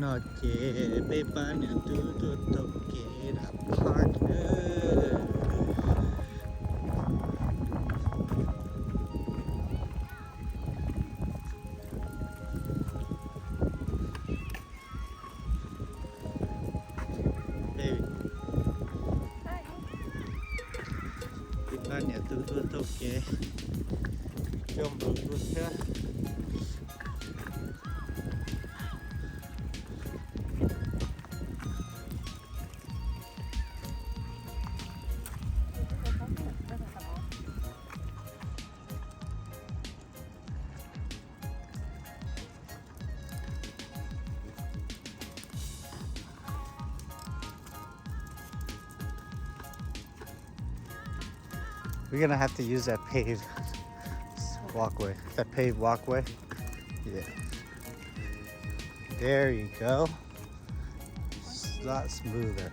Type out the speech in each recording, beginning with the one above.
nó chế bê ba nhà tu tộc kế đã partner đây bê ba nhà tu tộc kế trong đồ tu thế we're gonna have to use that paved walkway. That paved walkway. Yeah. There you go. It's a lot smoother.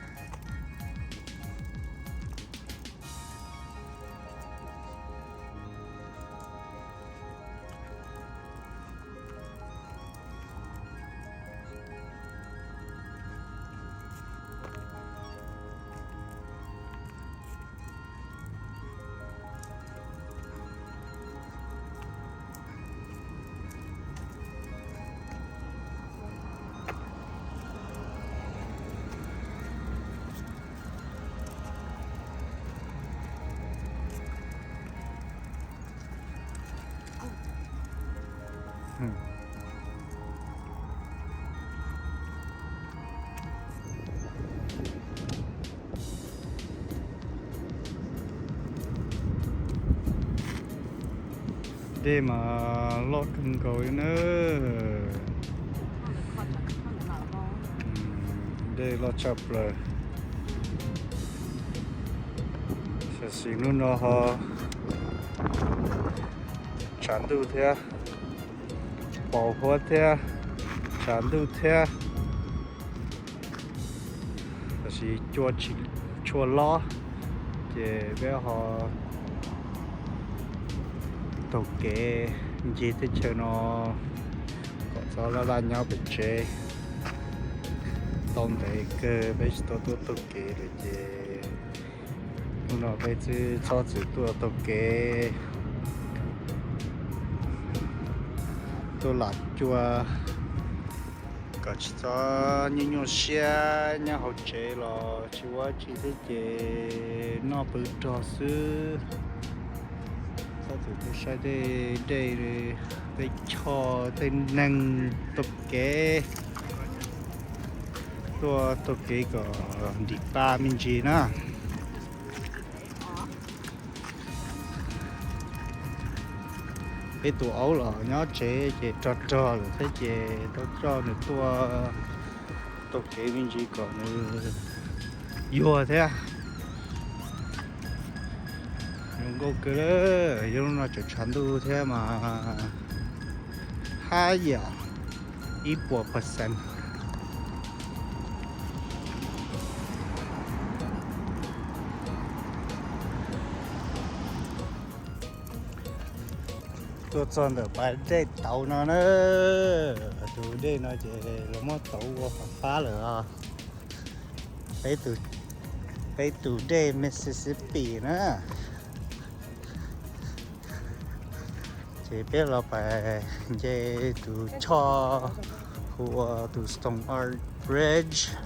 Đây mà lót cần cầu nữa. Đây lót chập rồi. Sẽ xin luôn nó họ chán đủ thế, bảo hộ thế, chán đủ thế. Sẽ chua lo, để bé họ tàu kế gì tới chơi nó có gió là nhau bị chế tôm đấy cơ bây giờ tàu kế rồi chứ nó bây giờ cho chữ tàu kế tôi là chua có cho những nhau xe nhau hậu chế là chua chỉ thế chế nó bự trò xứ tôi sẽ đây để cho tên năng tập kế tôi tập kế có đi ba mình gì nữa cái tụi ấu là nó chế trò rồi thấy chế trò nữa tôi tập kế mình gì có nữa vừa thế à có cái đó, chúng nó chỉ chăn đủ thế mà 还有1%. Tôi chọn được bài để tàu nó nữa, từ đây nó chỉ là một tàu phá nữa, bay từ đây Mississippi nữa. Chỉ biết là phải dây từ cho của từ Stone Art Bridge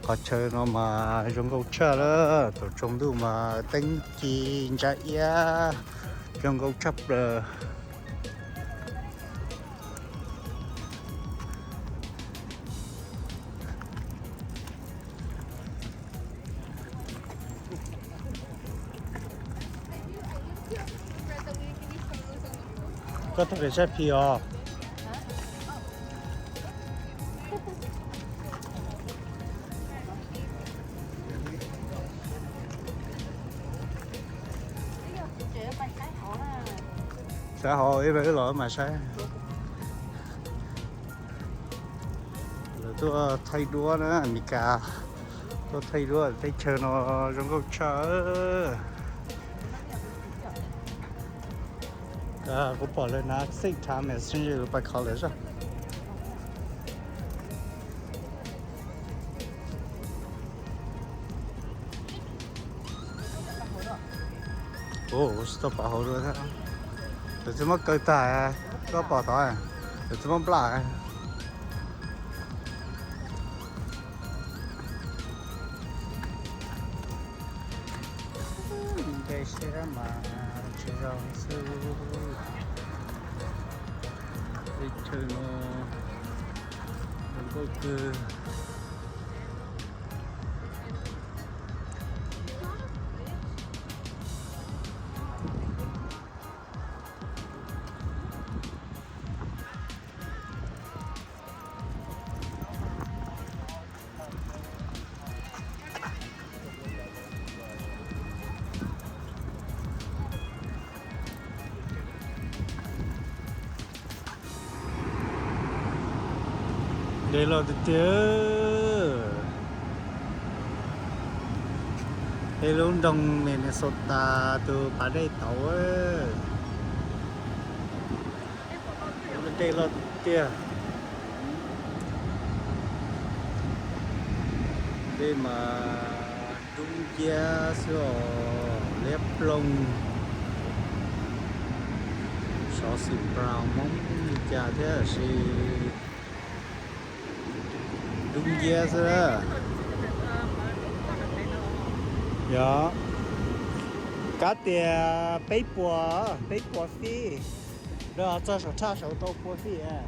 có chơi nó mà trong câu chơi đó từ trong đó mà đánh chi chạy trong câu chấp rồi có thể sẽ phi à xã hội về cái lỗi mà sai rồi tôi thay đua nữa Mika tôi thay đua thấy chơi nó trong câu chơi cũng bỏ lên nó xích tham mà sinh nhật by college 오, 진짜 바로 다. 요즘은 거다. có bỏ thôi. 요즘은 블라. Đây sẽ mà chỉ dòng sư đi chơi nó đừng có cứ để lo được chưa để luôn đồng Minnesota từ bà đây tàu á để lo được chưa để mà đúng giá số lép lông số sự brown mong cha thế là gì đúng giá rồi dạ cá tiền bấy bùa phi rồi cho số cha số tàu bùa phi à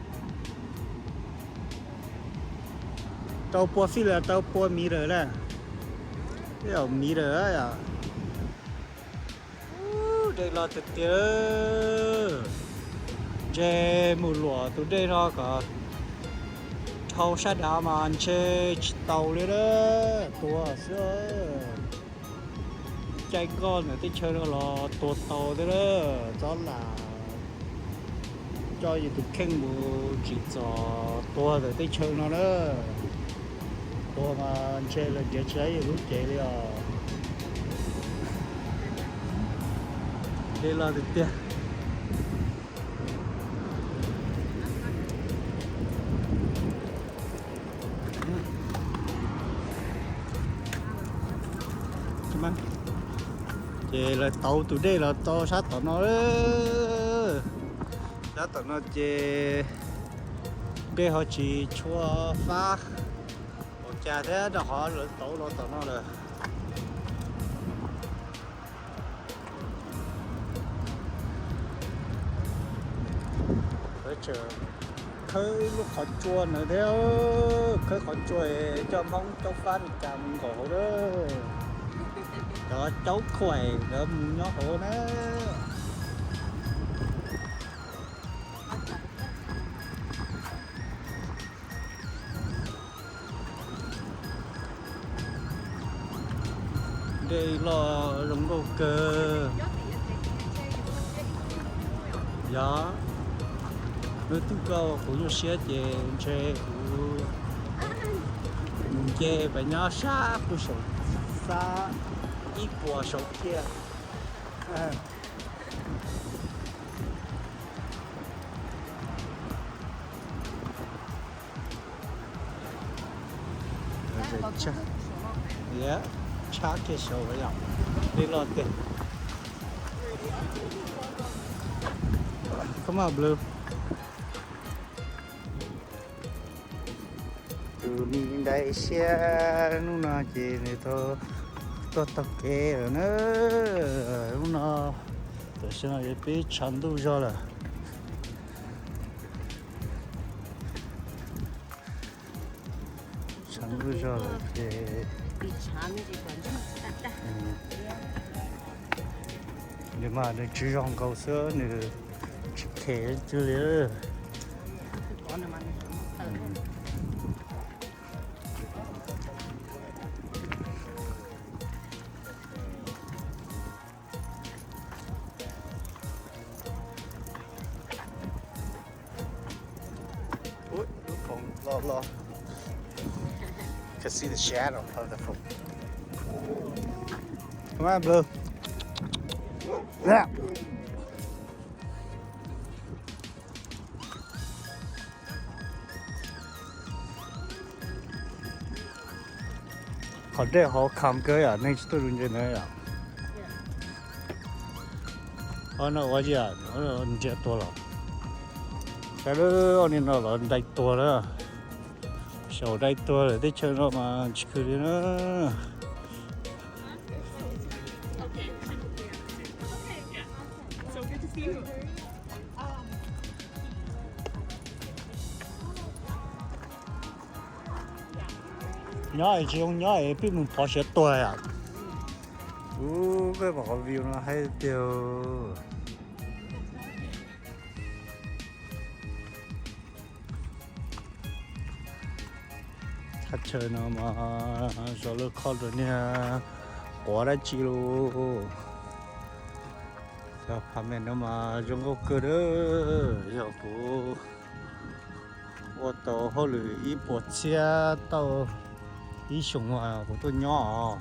tàu bùa phi là tàu bùa mì rồi nè cái ở mì rồi à đây là thực tế chơi mùa lúa tụi đây nó có thâu sát đá mà anh chơi tàu đấy đó tua xưa chạy con ở tới chơi nó là tua tàu đấy đó đó là cho gì tụi khen mù chỉ cho tua rồi tới chơi nó đó tua mà anh chơi là chơi chơi lúc chơi đi à đây là thực tế mà chơi là tàu tụi đây là tàu sát tàu nó đó sát tàu nó chơi bây họ chỉ chua phá một cha thế đó họ lỡ tàu nó rồi phải chờ khơi lúc họ chua nữa theo khơi họ chua cho mong cho phan cầm cổ đó đó cháu khỏe đó nó khổ đó đây là giống đồ cơ dạ nơi tu cầu của nhau xe về chơi về và nhau xa của sổ xa ít của sổ kia chắc yeah chắc cái sổ vậy ạ đi lọt kìa come on blue từ mình đây xe nó nào chỉ này thôi tôi tập kê rồi nữa lúc nào tôi sẽ nói biết chăn đủ cho là chăn đủ cho là thì nhưng mà nó chỉ rong cầu sữa nữa chỉ kể chứ nữa Lo. Can see the shadow of the foot. Come on, Blue. Yeah. Họ đây họ cầm cái à, nên tôi luôn trên này à. nó quá gì à nó chết to là cái đó anh nó là đại to đó sau đại to là để chơi nó mà chỉ cứ đi nữa So good to see you. nhỏ chỉ không nhỏ ấy biết mình bỏ sẽ to à cái bảo view nó hay tiêu thật chơi nó mà rồi lúc khó rồi nha quá đã chi luôn giờ phạm nhân nó mà trong cái cơ đó giờ bố ô tô họ lười ít bộ xe tàu ít sống à của tôi nhỏ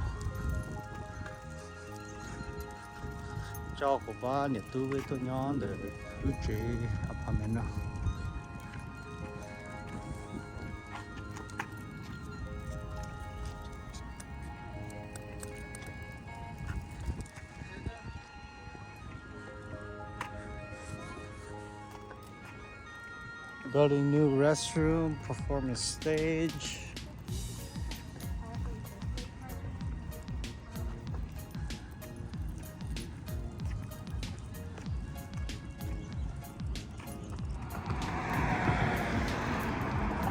cho của ba nhà tôi với tôi nhỏ để ước chế phạm nhân nó building new restroom, performance stage.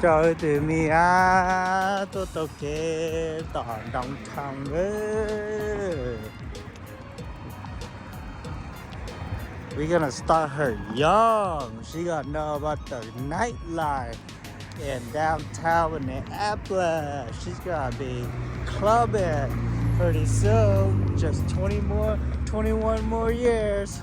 Trời từ mi á, tôi kê toàn đồng thằng ơi. We're gonna start her young. She gotta know about the nightlife in downtown Minneapolis. She's gonna be clubbing pretty soon. Just 21 more years.